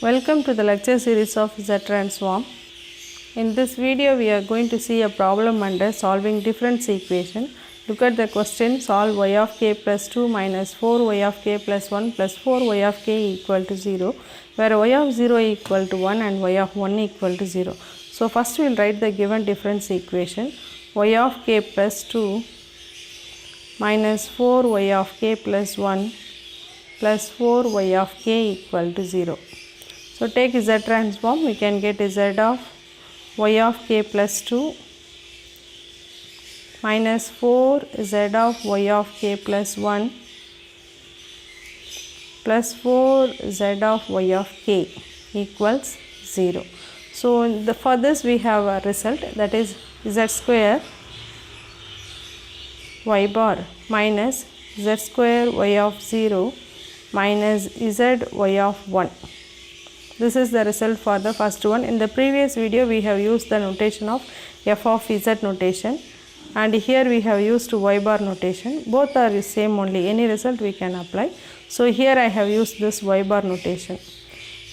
Welcome to the lecture series of Z transform. In this video we are going to see a problem under solving difference equation. Look at the question: solve y of k plus 2 minus 4y of k plus 1 plus 4y of k equal to 0, where y of 0 equal to 1 and y of 1 equal to 0. So first we will write the given difference equation: y of k plus 2 minus 4y of k plus 1 plus 4y of k equal to 0. So take Z transform, we can get Z of y of k plus 2 minus 4 Z of y of k plus 1 plus 4 Z of y of k equals 0. So for this we have a result, that is Z square y bar minus Z square y of 0 minus Z y of 1. This is the result for the first one. In the previous video we have used the notation of f of z notation, and here we have used y bar notation. Both are the same only, any result we can apply. So here I have used this y bar notation.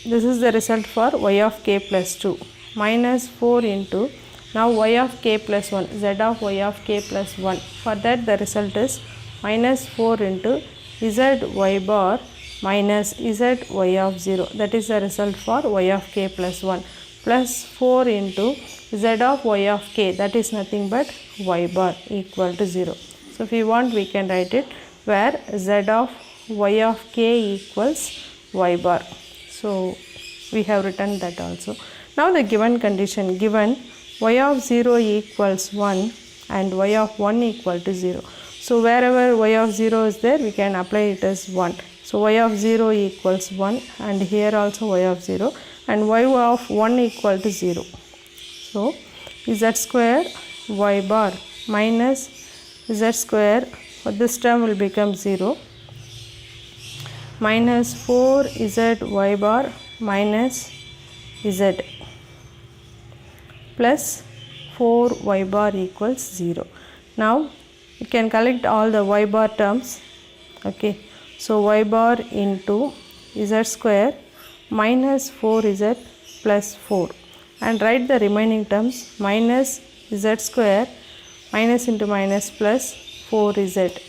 This is the result for y of k plus 2 minus 4 into, now y of k plus 1, z of y of k plus 1. For that the result is minus 4 into z y bar minus z y of 0, that is the result for y of k plus 1, plus 4 into z of y of k, that is nothing but y bar equal to 0. So if you want we can write it, where z of y of k equals y bar. So we have written that also. Now the given condition, given y of 0 equals 1 and y of 1 equal to 0. So wherever y of 0 is there, we can apply it as 1. So y of 0 equals 1, and here also y of 0, and y of 1 equal to 0. So z square y bar minus z square, for this term will become 0, minus 4z y bar minus z plus 4y bar equals 0. Now you can collect all the y bar terms. Okay. So y bar into z square minus 4z plus 4, and write the remaining terms, minus z square minus into minus plus 4z,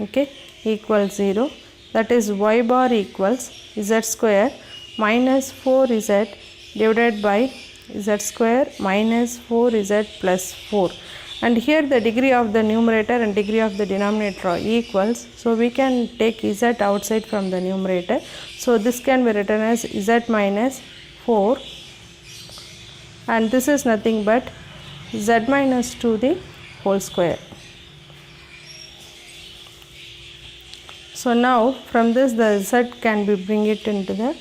okay, equals 0. That is y bar equals z square minus 4z divided by z square minus 4z plus 4. And here the degree of the numerator and degree of the denominator are equals, so we can take z outside from the numerator. So this can be written as z minus 4, and this is nothing but z minus 2 the whole square. So now from this the z can be bring it into the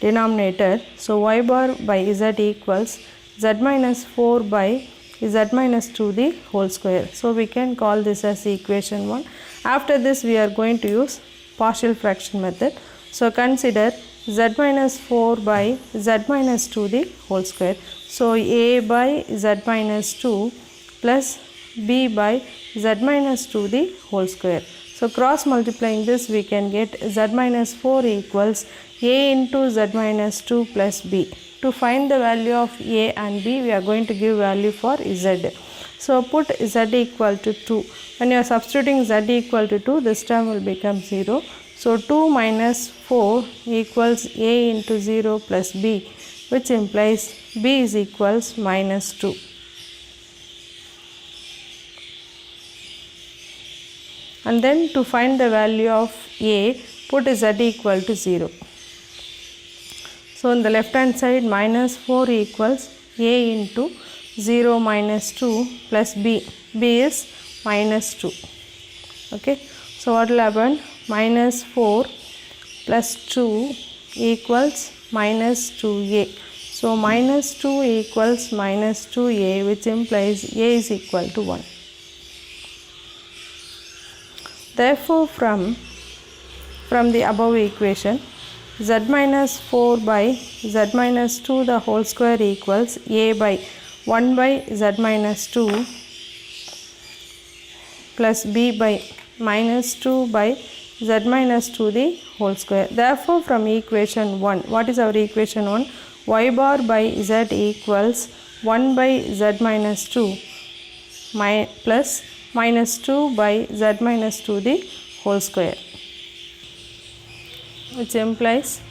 denominator. So y bar by z equals z minus 4 by z minus 2 the whole square. So we can call this as equation 1. After this we are going to use partial fraction method. So consider z minus 4 by z minus 2 the whole square. So a by z minus 2 plus b by z minus 2 the whole square. So cross multiplying this we can get z minus 4 equals a into z minus 2 plus b. To find the value of a and b, we are going to give value for z. So put z equal to 2. When you are substituting z equal to 2, this term will become 0. So 2 minus 4 equals a into 0 plus b, which implies b is equals minus 2. And then to find the value of a, put z equal to 0. So on the left hand side, minus 4 equals a into 0 minus 2 plus b. b is minus 2. Okay. So what will happen? Minus 4 plus 2 equals minus 2a. So minus 2 equals minus 2a, which implies a is equal to 1. Therefore from the above equation, z minus 4 by z minus 2 the whole square equals a by 1 by z minus 2 plus b by minus 2 by z minus 2 the whole square. Therefore, from equation 1, what is our equation 1? Y bar by z equals 1 by z minus 2 plus minus 2 by z minus 2 the whole square, which implies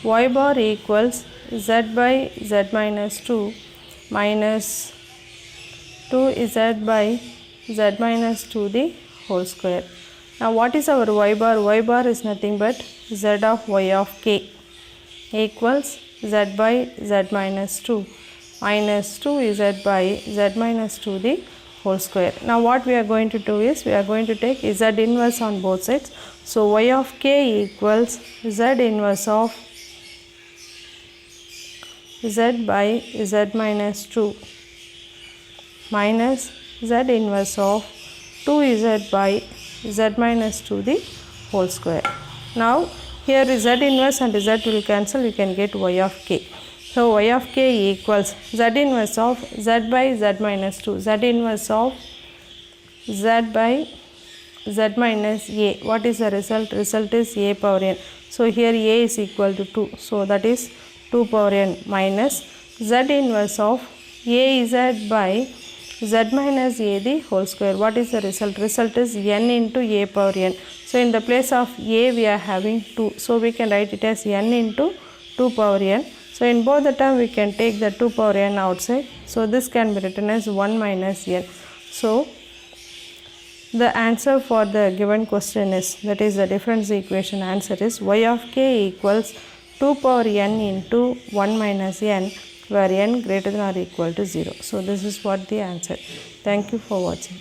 y bar equals z by z minus 2 minus 2z by z minus 2 the whole square. Now what is our y bar? Y bar is nothing but z of y of k equals z by z minus 2 minus 2z by z minus 2 the whole square. Now what we are going to do is we are going to take z inverse on both sides. So y of k equals z inverse of z by z minus 2 minus z inverse of 2z by z minus 2 the whole square. Now here z inverse and z will cancel, we can get y of k. So y of k equals z inverse of z by z minus 2, z inverse of z by z minus a. What is the result? Result is a power n. So here a is equal to 2, so that is 2 power n minus z inverse of a z by z minus a the whole square. What is the result? Result is n into a power n. So in the place of a we are having 2, so we can write it as n into 2 power n. So in both the term we can take the 2 power n outside, so this can be written as 1 minus n. So the answer for the given question is, that is the difference equation answer is y of k equals 2 power n into 1 minus n, where n greater than or equal to 0. So this is what the answer. Thank you for watching.